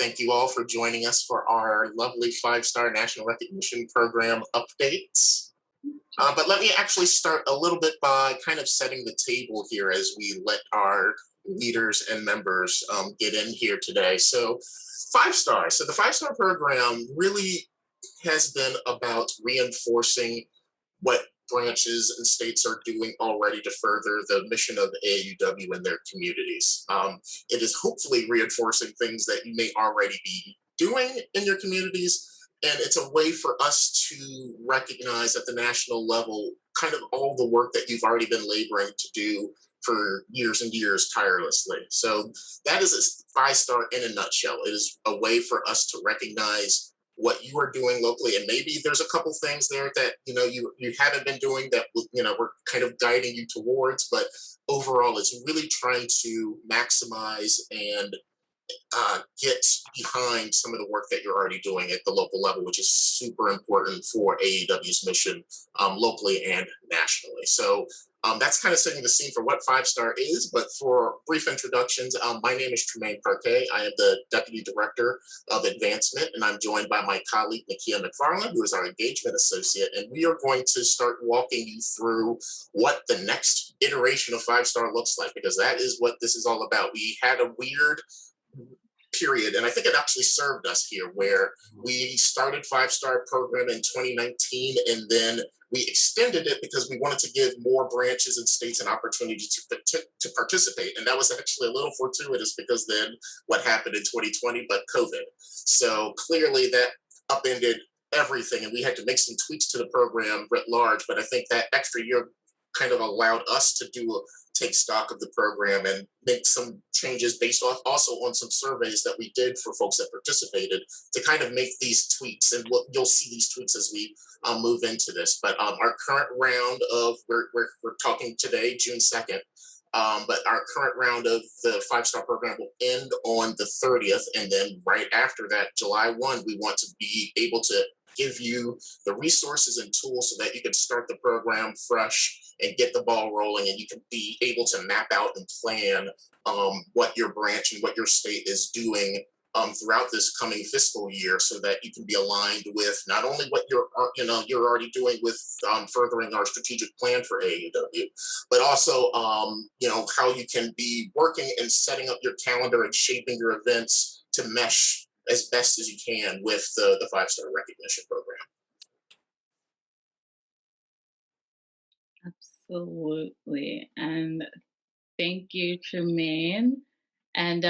Thank you all for joining us for our lovely five-star National Recognition Program updates. But let me actually start a little bit by kind of setting the table here as we let our leaders and members get in here today. So, five stars. So, the five-star program really has been about reinforcing what branches and states are doing already to further the mission of AAUW in their communities. It is hopefully reinforcing things that you may already be doing in your communities. And it's a way for us to recognize at the national level kind of all the work that you've already been laboring to do for years and years tirelessly. So that is a five-star in a nutshell. It is a way for us to recognize what you are doing locally, and maybe there's a couple things there that you haven't been doing that we're kind of guiding you towards, but overall it's really trying to maximize and get behind some of the work that you're already doing at the local level, which is super important for AEW's mission locally and nationally. So that's kind of setting the scene for what Five Star is. But for brief introductions, my name is Tremaine Parquet. I am the Deputy Director of Advancement, and I'm joined by my colleague, Nakia McFarland, who is our Engagement Associate. And we are going to start walking you through what the next iteration of Five Star looks like, because that is what this is all about. We had a weird period, and I think it actually served us here, where we started five-star program in 2019, and then we extended it because we wanted to give more branches and states an opportunity to participate. And that was actually a little fortuitous because then what happened in 2020, but COVID. So clearly that upended everything, and we had to make some tweaks to the program writ large. But I think that extra year kind of allowed us to take stock of the program and make some changes based off also on some surveys that we did for folks that participated to kind of make these tweaks. And you'll see these tweaks as we move into this. But our current round of, we're talking today, June 2nd, but our current round of the five-star program will end on the 30th. And then right after that, July 1, we want to be able to give you the resources and tools so that you can start the program fresh and get the ball rolling, and you can be able to map out and plan what your branch and what your state is doing throughout this coming fiscal year, so that you can be aligned with not only what you're already doing with furthering our strategic plan for AAUW, but also how you can be working and setting up your calendar and shaping your events to mesh as best as you can with the five-star recognition program. Absolutely. And thank you, Tremaine. And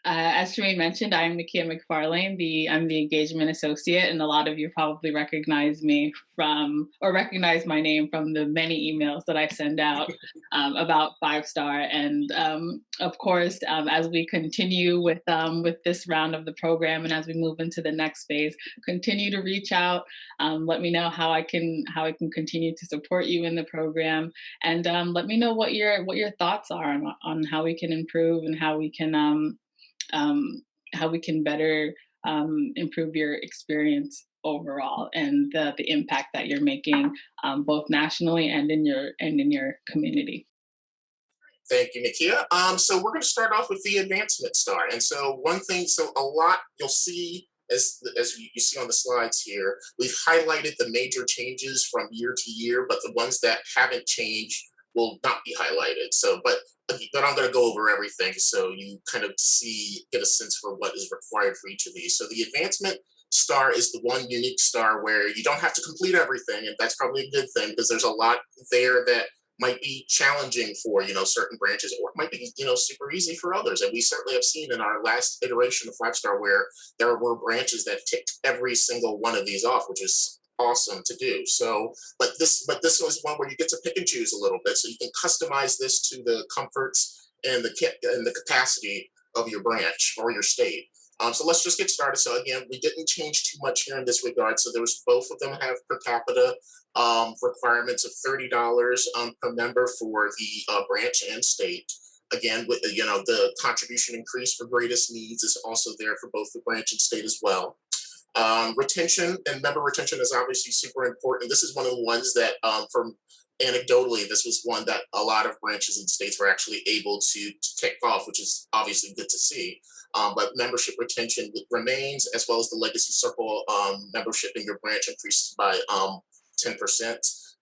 as Tremaine mentioned, I'm Nakia McFarlane. I'm the Engagement Associate, and a lot of you probably recognize me from, or recognize my name from the many emails that I send out about Five Star. And of course, as we continue with this round of the program, and as we move into the next phase, continue to reach out. Let me know how I can continue to support you in the program, and let me know what your thoughts are on how we can improve and how we can better improve your experience overall, and the impact that you're making both nationally and in your community. Thank you, Nakia. So we're going to start off with the advancement star. And so one thing, so a lot you'll see as you see on the slides here, we've highlighted the major changes from year to year, but the ones that haven't changed will not be highlighted. So, but I'm going to go over everything so you kind of get a sense for what is required for each of these. So the advancement star is the one unique star where you don't have to complete everything, and that's probably a good thing, because there's a lot there that might be challenging for certain branches, or it might be super easy for others. And we certainly have seen in our last iteration of five star where there were branches that ticked every single one of these off, which is awesome to do. So, but this was one where you get to pick and choose a little bit, so you can customize this to the comforts and the capacity of your branch or your state. So let's just get started. So again, we didn't change too much here in this regard. So both of them have per capita requirements of $30 per member for the branch and state. Again, with the contribution increase for greatest needs is also there for both the branch and state as well. Retention and member retention is obviously super important. This is one of the ones that, from anecdotally, this was one that a lot of branches and states were actually able to take off, which is obviously good to see. But membership retention remains, as well as the Legacy Circle membership in your branch increases by 10%.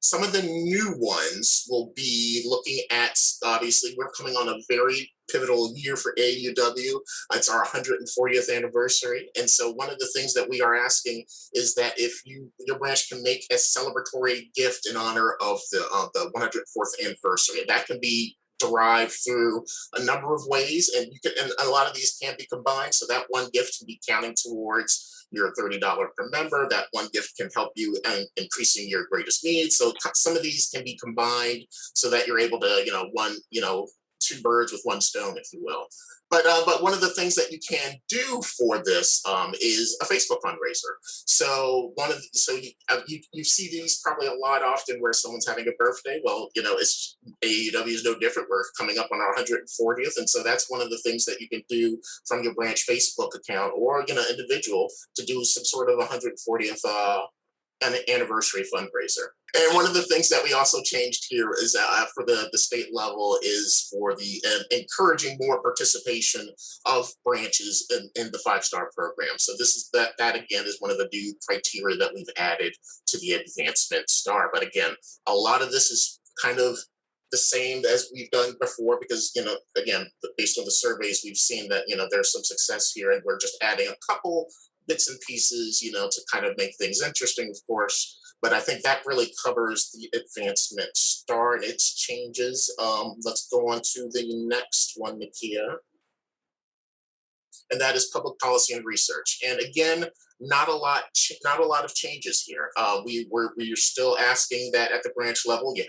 Some of the new ones will be looking at, obviously, we're coming on a very pivotal year for AAUW. It's our 140th anniversary. And so one of the things that we are asking is that if your branch can make a celebratory gift in honor of the 104th anniversary, that can be derived through a number of ways, and a lot of these can be combined. So that one gift can be counting towards your $30 per member. That one gift can help you in increasing your greatest needs. So some of these can be combined so that you're able to, two birds with one stone, if you will. But one of the things that you can do for this is a Facebook fundraiser. So you see these probably a lot often where someone's having a birthday. Well, it's AAUW is no different. We're coming up on our 140th, and so that's one of the things that you can do from your branch Facebook account or individual to do some sort of 140th an anniversary fundraiser. And one of the things that we also changed here is for the state level is for the encouraging more participation of branches in the five-star program. So this is that again is one of the new criteria that we've added to the advancement star. But again, a lot of this is kind of the same as we've done before because again, based on the surveys, we've seen that there's some success here, and we're just adding a couple bits and pieces, to kind of make things interesting, of course. But I think that really covers the advancement star and its changes. Let's go on to the next one, Nakia. And that is public policy and research. And again, not a lot of changes here. We're still asking that at the branch level, you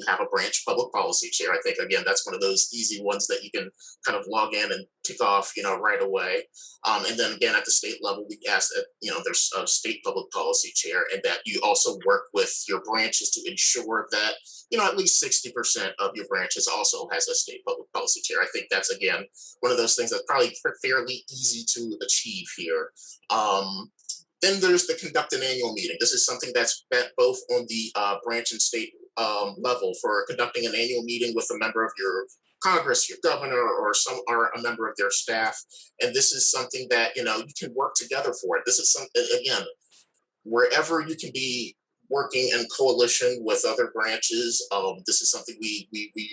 have a branch public policy chair. I think again that's one of those easy ones that you can kind of log in and tick off right away. And then again at the state level, we ask that there's a state public policy chair, and that you also work with your branches to ensure that at least 60% of your branches also has a state public policy chair. I think that's again one of those things that's probably fairly easy to achieve here. Then there's the conduct an annual meeting. This is something that's both on the branch and state level for conducting an annual meeting with a member of your Congress, your governor, or a member of their staff. And this is something that you can work together for it. This is something again, wherever you can be working in coalition with other branches. This is something we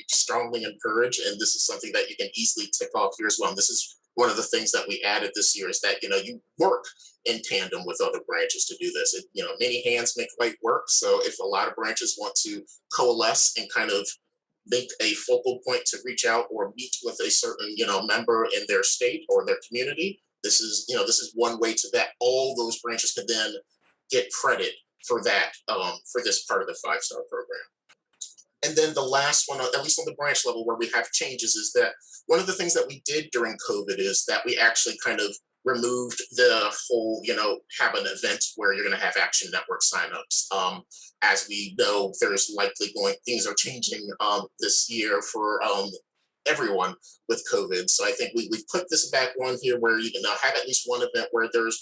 strongly encourage, and this is something that you can easily tick off here as well. And this is one of the things that we added this year is that you work in tandem with other branches to do this. Many hands make light work. So if a lot of branches want to coalesce and kind of make a focal point to reach out or meet with a certain member in their state or their community, this is one way to that all those branches can then get credit for that for this part of the five-star program. And then the last one, at least on the branch level where we have changes, is that one of the things that we did during COVID is that we actually kind of removed the whole, have an event where you're going to have Action Network signups. As we know, there's likely things are changing this year for everyone with COVID. So I think we've put this back one here where you can have at least one event where there's,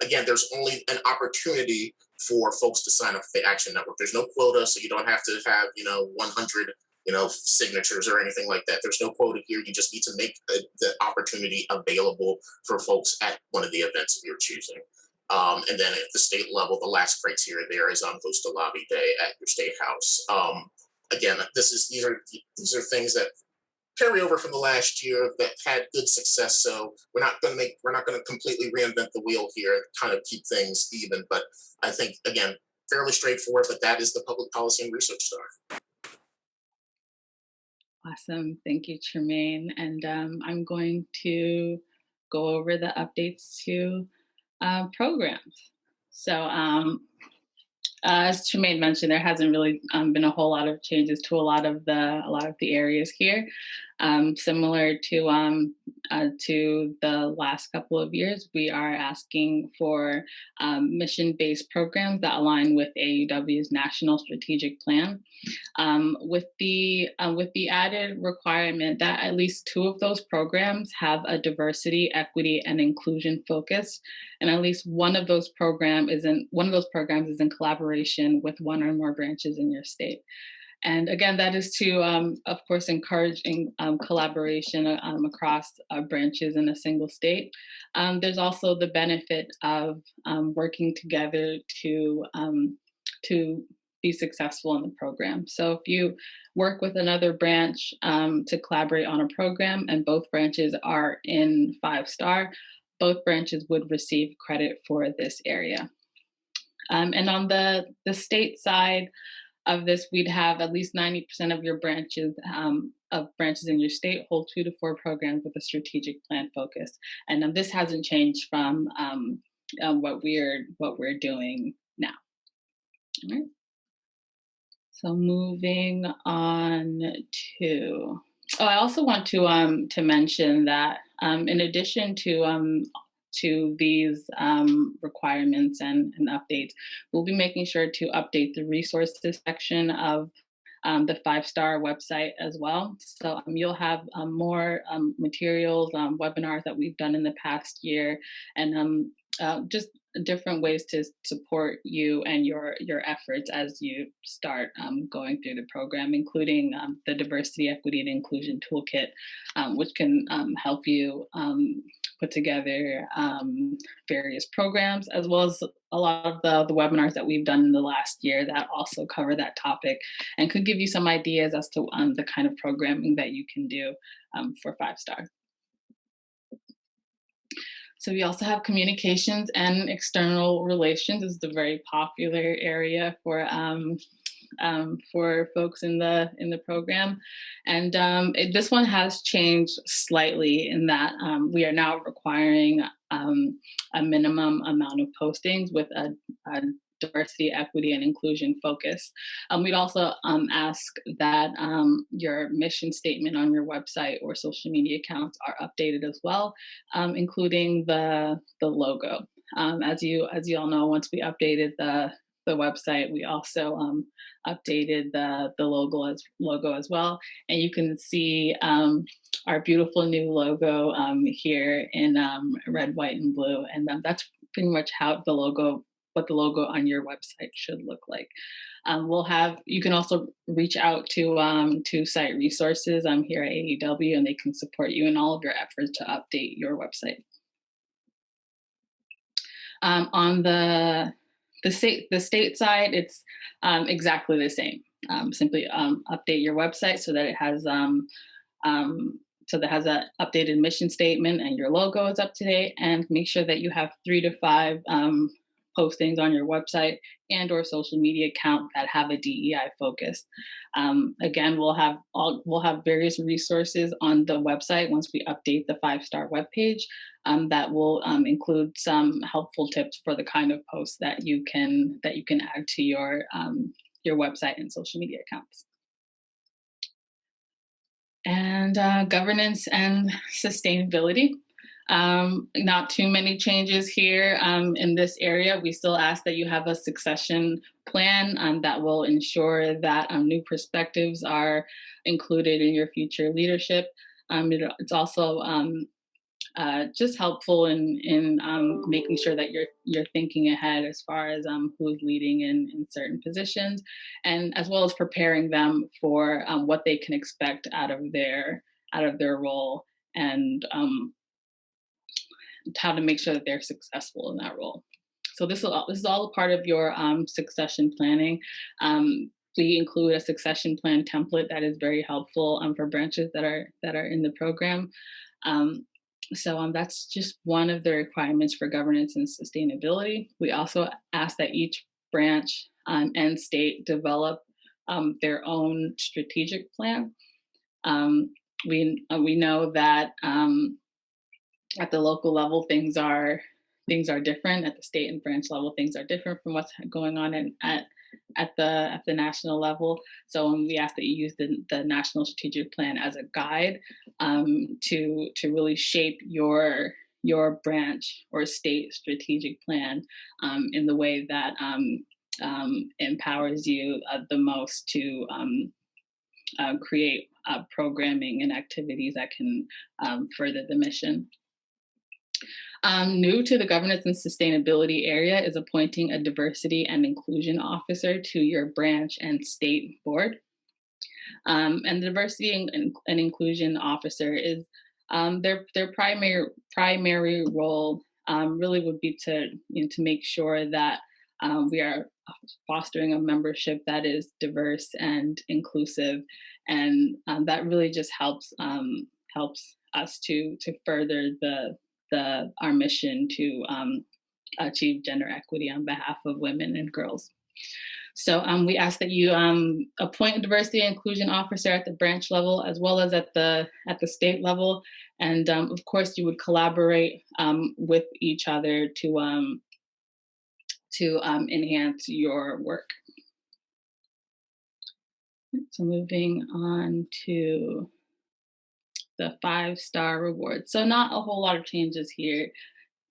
again, there's only an opportunity for folks to sign up for the Action Network. There's no quota, so you don't have to have, 100, signatures or anything like that. There's no quota here. You just need to make the opportunity available for folks at one of the events of your choosing. And then at the state level, the last criteria there is host a lobby day at your state house. Again, these are things that carry over from the last year that had good success. So we're not going to completely reinvent the wheel here and kind of keep things even. But I think again, fairly straightforward. But that is the public policy and research star. Awesome. Thank you, Tremaine. And I'm going to go over the updates to programs. So as Tremaine mentioned, there hasn't really been a whole lot of changes to a lot of the areas here. Similar to the last couple of years, we are asking for mission-based programs that align with AAUW's National Strategic Plan, with the added requirement that at least two of those programs have a diversity, equity, and inclusion focus, and at least one of those programs is in collaboration with one or more branches in your state. And again, that is to, of course, encouraging collaboration across branches in a single state. There's also the benefit of working together to be successful in the program. So if you work with another branch to collaborate on a program and both branches are in 5-star, both branches would receive credit for this area. And on the state side of this, we'd have at least 90% of your branches in your state hold 2 to 4 programs with a strategic plan focus. And this hasn't changed from what we're doing now. All right. So moving on to, I also want to mention that in addition to these requirements and updates, we'll be making sure to update the resources section of the 5-star website as well. So you'll have more materials, webinars that we've done in the past year, and just different ways to support you and your efforts as you start going through the program, including the Diversity, Equity, and Inclusion Toolkit, which can help you put together various programs, as well as a lot of the webinars that we've done in the last year that also cover that topic and could give you some ideas as to the kind of programming that you can do for 5-star. So we also have communications and external relations. This is a very popular area for folks in the program, and this one has changed slightly in that we are now requiring a minimum amount of postings with a diversity, equity, and inclusion focus. We'd also ask that your mission statement on your website or social media accounts are updated as well, including the logo. As you all know, once we updated the website, we also updated the logo as well, and you can see our beautiful new logo here in red, white, and blue, and that's pretty much what the logo on your website should look like. You can also reach out to site resources here at AAUW, and they can support you in all of your efforts to update your website. On the state side, it's exactly the same. Simply update your website so that it has an updated mission statement and your logo is up to date, and make sure that you have 3 to 5 postings on your website and or social media account that have a DEI focus. Again, we'll have various resources on the website once we update the 5-star webpage that will include some helpful tips for the kind of posts that you can add to your website and social media accounts. And governance and sustainability. Not too many changes here in this area. We still ask that you have a succession plan that will ensure that new perspectives are included in your future leadership. It's also just helpful in making sure that you're thinking ahead as far as who's leading in certain positions, and as well as preparing them for what they can expect out of their role, and how to make sure that they're successful in that role. So this is all a part of your succession planning. We include a succession plan template that is very helpful for branches that are in the program. So that's just one of the requirements for governance and sustainability. We also ask that each branch and state develop their own strategic plan. We know that at the local level, things are different. At the state and branch level, things are different from what's going on at at the national level. So we ask that you use the national strategic plan as a guide to really shape your branch or state strategic plan in the way that empowers you the most to create programming and activities that can further the mission. New to the governance and sustainability area is appointing a diversity and inclusion officer to your branch and state board. And the diversity and inclusion officer is their primary role really would be to to make sure that we are fostering a membership that is diverse and inclusive, and that really just helps us to further the our mission to achieve gender equity on behalf of women and girls. So we ask that you appoint a diversity and inclusion officer at the branch level as well as at the state level, and of course you would collaborate with each other to enhance your work. So moving on to the 5-star reward. So not a whole lot of changes here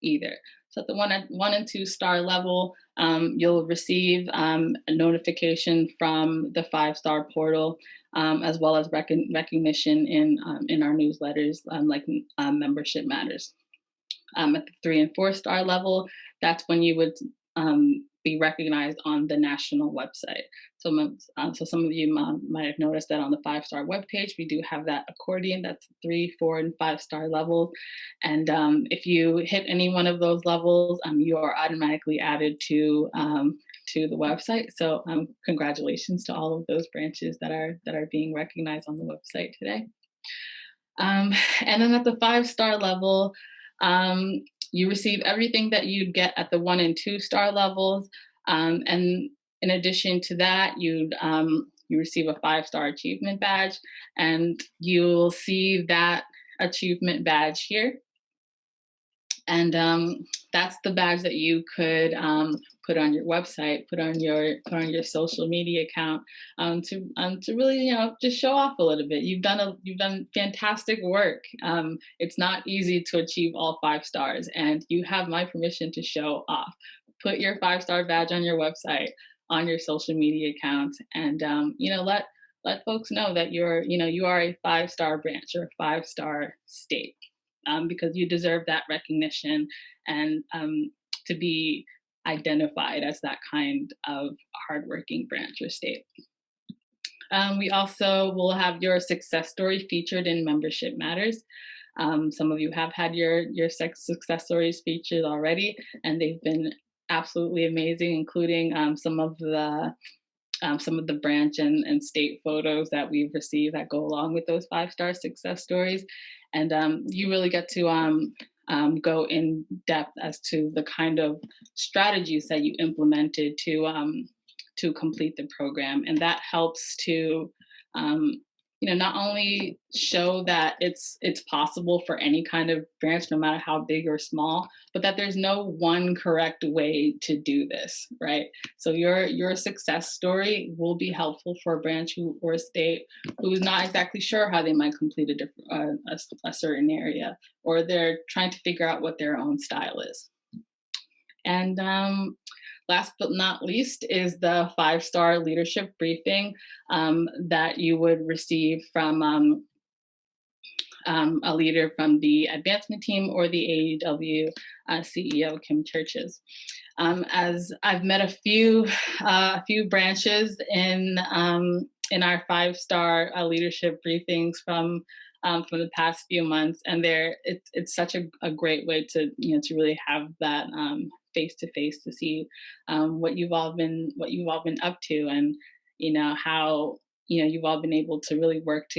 either. So at the 1 and 2 star level, you'll receive a notification from the 5-star portal, as well as recognition in our newsletters, like Membership Matters. At the 3 and 4 star level, that's when you would be recognized on the national website. So some of you might have noticed that on the 5-star webpage, we do have that accordion. That's 3, 4, and 5-star levels. And if you hit any one of those levels, you are automatically added to the website. So congratulations to all of those branches that are being recognized on the website today. And then at the 5-star level, you receive everything that you'd get at the 1 and 2 star levels, and in addition to that, you receive a 5-star achievement badge, and you'll see that achievement badge here. And that's the badge that you could put on your website, put on your social media account, to really just show off a little bit. You've done fantastic work. It's not easy to achieve all 5 stars, and you have my permission to show off. Put your 5-star badge on your website, on your social media accounts, and let folks know that you are a 5-star branch or a 5-star state. Because you deserve that recognition and to be identified as that kind of hardworking branch or state. We also will have your success story featured in Membership Matters. Some of you have had your success stories featured already, and they've been absolutely amazing, including some of the branch and state photos that we've received that go along with those 5-star success stories. And you really get to go in depth as to the kind of strategies that you implemented to complete the program. And that helps to not only show that it's possible for any kind of branch, no matter how big or small, but that there's no one correct way to do this, right? So your success story will be helpful for a branch or a state who's not exactly sure how they might complete a certain area, or they're trying to figure out what their own style is. And last but not least is the 5-star leadership briefing that you would receive from a leader from the advancement team or the AAUW CEO, Kim Churches. As I've met a few branches in our 5-star leadership briefings from the past few months, and it's such a great way to to really have that face to face to see what you've all been up to, and how you've all been able to really work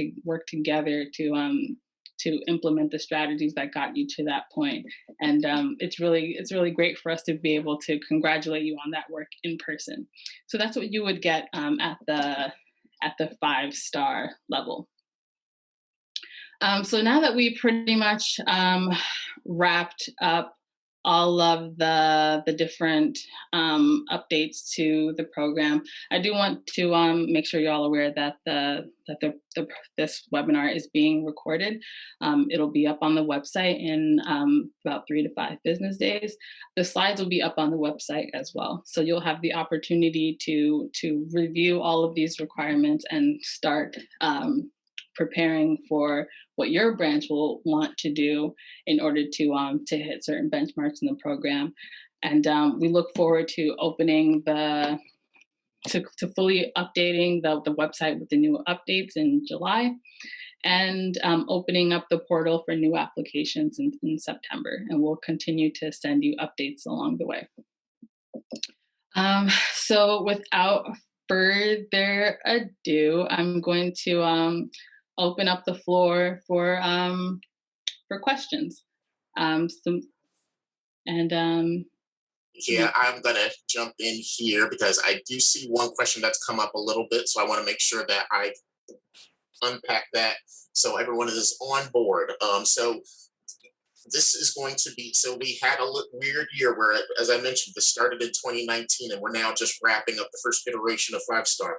together to implement the strategies that got you to that point. And it's really great for us to be able to congratulate you on that work in person. So that's what you would get at the 5-star level. So now that we pretty much wrapped up all of the different updates to the program. I do want to make sure you're all aware that this webinar is being recorded. It'll be up on the website in about 3 to 5 business days. The slides will be up on the website as well, so you'll have the opportunity to review all of these requirements and start preparing for what your branch will want to do in order to hit certain benchmarks in the program. And we look forward to opening to fully updating the website with the new updates in July, and opening up the portal for new applications in September. And we'll continue to send you updates along the way. So without further ado, I'm going to open up the floor for questions. Yeah, I'm gonna jump in here because I do see one question that's come up a little bit, so I want to make sure that I unpack that so everyone is on board. So this is going to be, so we had a weird year where, as I mentioned, this started in 2019 and we're now just wrapping up the first iteration of 5-star.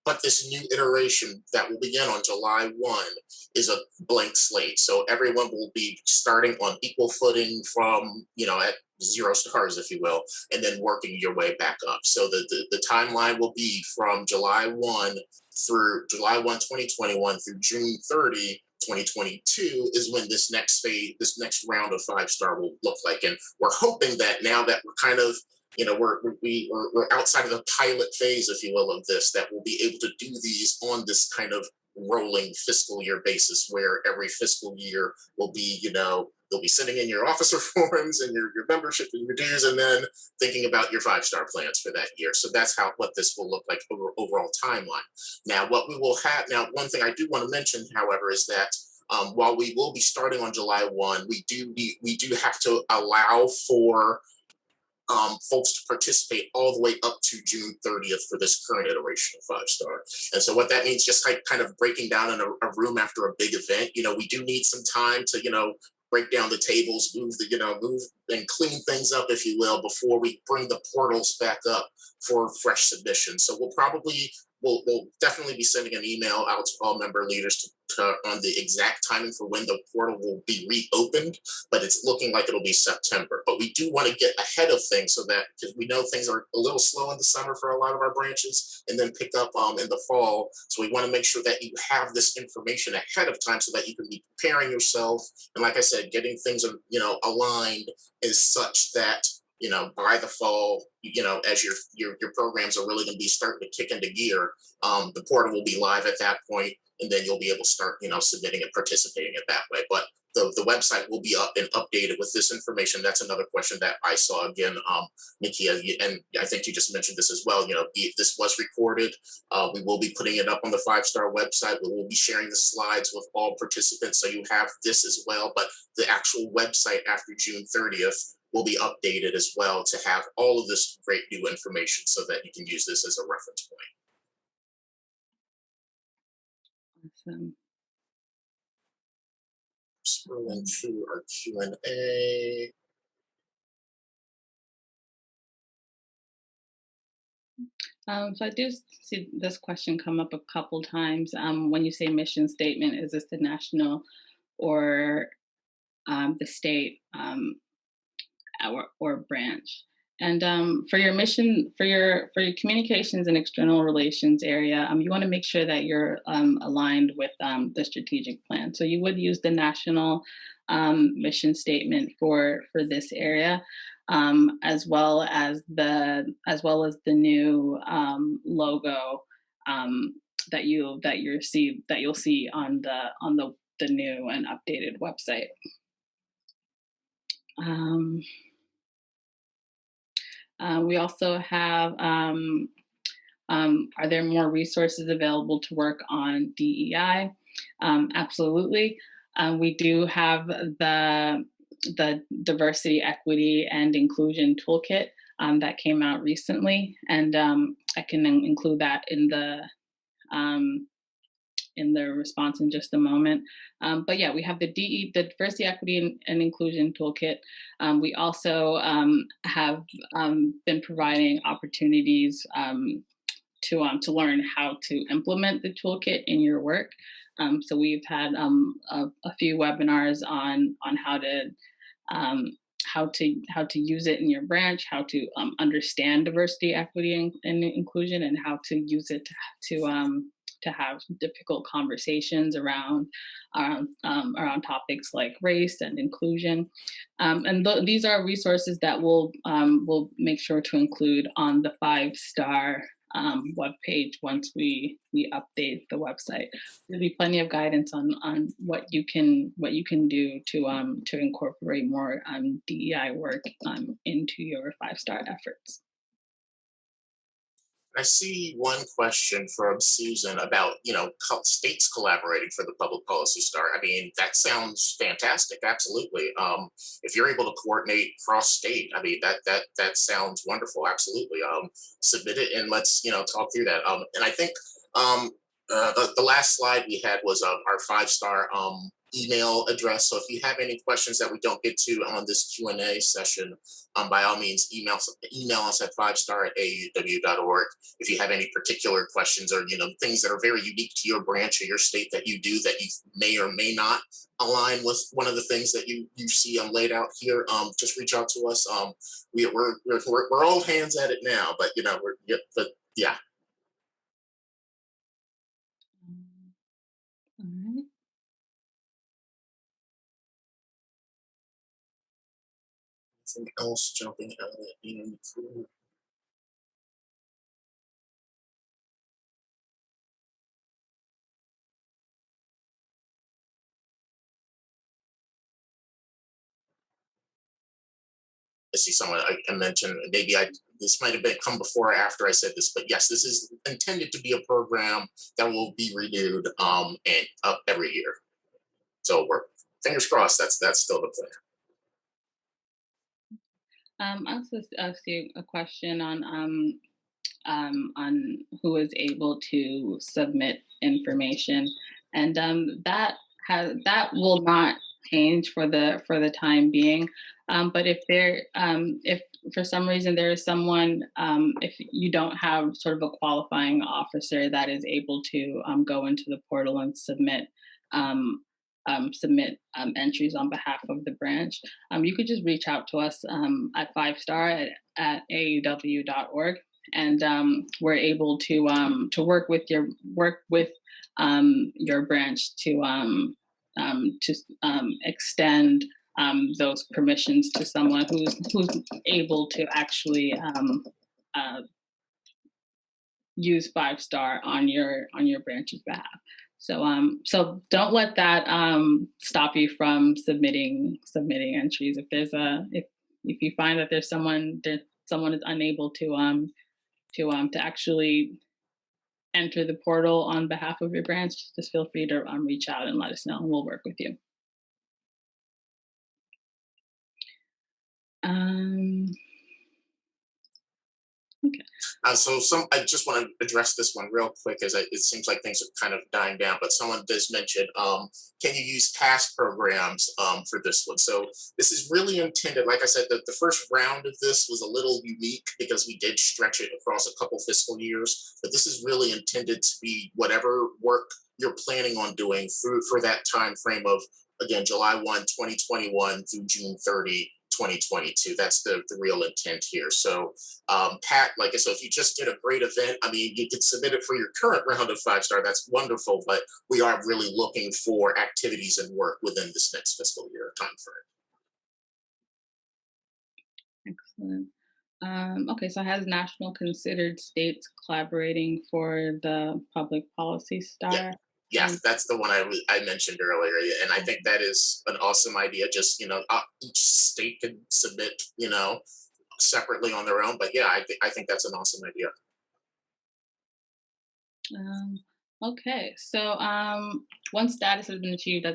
But this new iteration that will begin on July 1 is a blank slate. So everyone will be starting on equal footing from, at 0 stars, if you will, and then working your way back up. So the timeline will be from July 1 through July 1, 2021 through June 30, 2022 is when this next phase, this next round of 5-star will look like. And we're hoping that now that we're kind of we're outside of the pilot phase, if you will, of this, that we'll be able to do these on this kind of rolling fiscal year basis, where every fiscal year will be, they'll be sitting in your officer forms and your membership and your dues, and then thinking about your 5-star plans for that year. So that's what this will look like overall timeline. Now, what we will have now, one thing I do want to mention, however, is that while we will be starting on July 1, we do have to allow for folks to participate all the way up to June 30th for this current iteration of 5-star. And so what that means, just kind of breaking down in a room after a big event, we do need some time to, break down the tables, move and clean things up, if you will, before we bring the portals back up for fresh submissions. So we'll definitely be sending an email out to all member leaders on the exact timing for when the portal will be reopened, but it's looking like it'll be September. But we do want to get ahead of things so that, because we know things are a little slow in the summer for a lot of our branches and then pick up in the fall. So we want to make sure that you have this information ahead of time so that you can be preparing yourself. And like I said, getting things, aligned is such that, by the fall, as your programs are really going to be starting to kick into gear, the portal will be live at that point, and then you'll be able to start, submitting and participating in that way. But the website will be up and updated with this information. That's another question that I saw again, Nikki, and I think you just mentioned this as well. This was recorded. We will be putting it up on the 5-star website. We will be sharing the slides with all participants, so you have this as well. But the actual website after June 30th will be updated as well to have all of this great new information so that you can use this as a reference point. awesome. Scrolling through our Q&A. So I do see this question come up a couple times. When you say mission statement, is this the national or the state or branch? And for your mission, for your communications and external relations area, you want to make sure that you're aligned with the strategic plan. So you would use the national mission statement for this area, as well as the new logo that you'll see on the new and updated website. We also have, are there more resources available to work on DEI? Absolutely. We do have the diversity, equity, and inclusion toolkit that came out recently, and I can include that in in the response in just a moment. But yeah, we have the Diversity, Equity, and Inclusion Toolkit. We also have been providing opportunities to learn how to implement the toolkit in your work. So we've had a few webinars on um, how to use it in your branch, how to understand diversity, equity, and inclusion, and how to use it to have difficult conversations around topics like race and inclusion. These are resources that we'll make sure to include on the 5-star web page once we update the website. There'll be plenty of guidance on what you can do to incorporate more DEI work into your 5-star efforts. I see one question from Susan about, states collaborating for the public policy star. I mean, that sounds fantastic. Absolutely. If you're able to coordinate cross state, I mean, that sounds wonderful. Absolutely. Submit it and let's, talk through that. And I think the last slide we had was our 5-star email address. So if you have any questions that we don't get to on this Q&A session, by all means, email us at 5star@auw.org. If you have any particular questions or things that are very unique to your branch or your state that you do that you may or may not align with one of the things that you see laid out here, just reach out to us. We're old hands at it now, but but yeah. All right. Anything else jumping out at you? I see someone I mentioned, maybe this might have been come before or after I said this, but yes, this is intended to be a program that will be renewed and up every year. So we're fingers crossed. That's still the plan. I also asked you a question on who is able to submit information, and that will not change for the time being. But if for some reason there is someone, if you don't have sort of a qualifying officer that is able to go into the portal and um, submit entries on behalf of the branch, you could just reach out to us at 5-star at AAUW.org, and we're able to work with your branch to extend those permissions to someone who's able to actually uh, use 5-star on your branch's behalf. So don't let that stop you from submitting entries. If you find that someone is unable to actually enter the portal on behalf of your branch, just feel free to reach out and let us know, and we'll work with you. Um, okay. I just want to address this one real quick, as it seems like things are kind of dying down. But someone does mention, can you use past programs for this one? So this is really intended. Like I said, the first round of this was a little unique because we did stretch it across a couple fiscal years. But this is really intended to be whatever work you're planning on doing through for that time frame of, again, July 1, 2021 through June 30, 2022. That's the real intent here. So Pat, like I said, if you just did a great event, I mean, you could submit it for your current round of 5-star. That's wonderful, but we are really looking for activities and work within this next fiscal year timeframe. Excellent. Okay, so has national considered states collaborating for the public policy Yeah, star? yeah, Um, that's the one I mentioned earlier, and I think that is an awesome idea. Just each state could submit, separately on their own. But yeah, I think that's an awesome idea. um, okay, so once status has been achieved,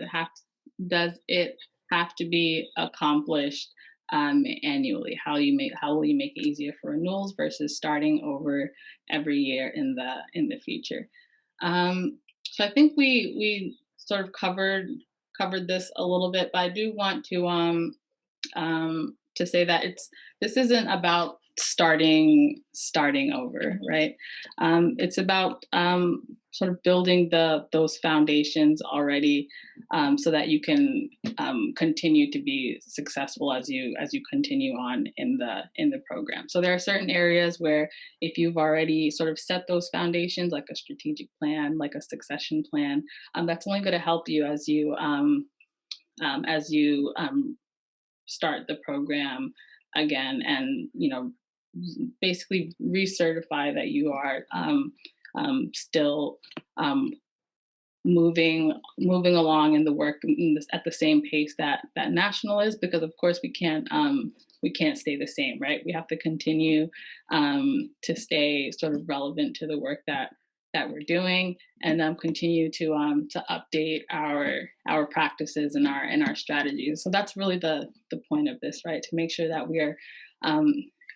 does it have to be accomplished annually? How will you make it easier for renewals versus starting over every year in the future? Um, So I think we sort of covered this a little bit, but I do want to say that this isn't about starting over, right? It's about sort of building those foundations already, so that you can continue to be successful as you continue on in the program. So there are certain areas where if you've already sort of set those foundations, like a strategic plan, like a succession plan, that's only going to help you as you start the program again, and basically recertify that you are still um, moving along in the work at the same pace that national is, because of course we can't stay the same, right? We have to continue to stay sort of relevant to the work that we're doing, and continue to update our practices and our strategies. So that's really the point of this, right? To make sure that um,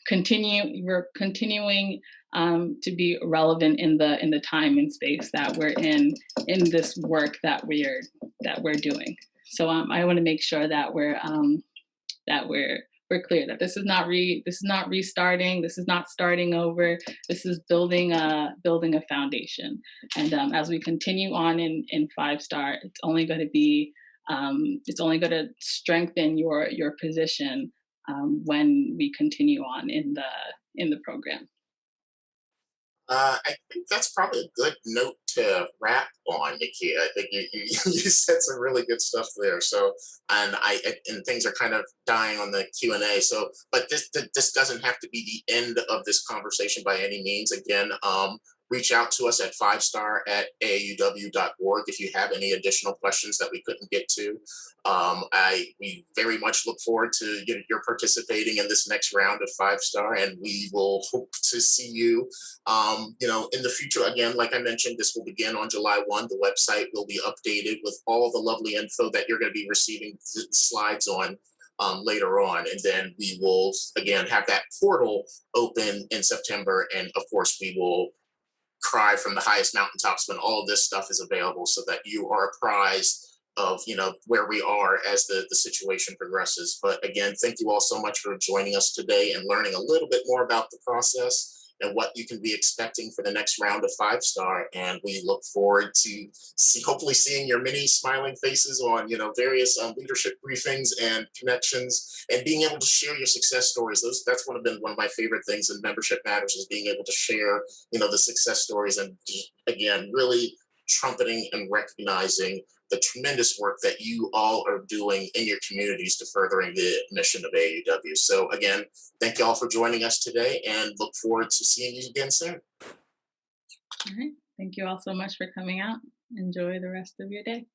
we're continuing to be relevant in the time and space that we're in this work that we're doing. So I want to make sure that we're clear that this is not restarting, this is not starting over, this is building a foundation. And as we continue on in 5 star, it's only going to strengthen your position when we continue on in the program. I think that's probably a good note to wrap on, Nikki. I think you you said some really good stuff there. So, and things are kind of dying on the Q&A. So, but this doesn't have to be the end of this conversation by any means. Again, reach out to us at 5star at AAUW.org if you have any additional questions that we couldn't get to. We very much look forward to your participating in this next round of 5 star, and we will hope to see you in the future. Again, like I mentioned, this will begin on July 1. The website will be updated with all the lovely info that you're going to be receiving slides on later on. And then we will, again, have that portal open in September. And of course, we will cry from the highest mountaintops when all of this stuff is available so that you are apprised of where we are as the situation progresses. But again, thank you all so much for joining us today and learning a little bit more about the process and what you can be expecting for the next round of 5 star. And we look forward to hopefully seeing your many smiling faces on various leadership briefings and connections, and being able to share your success stories. That's been one of my favorite things in membership matters, is being able to share the success stories, and again, really trumpeting and recognizing the tremendous work that you all are doing in your communities to furthering the mission of AAUW. So again, thank you all for joining us today, and look forward to seeing you again soon. All right. Thank you all so much for coming out. Enjoy the rest of your day.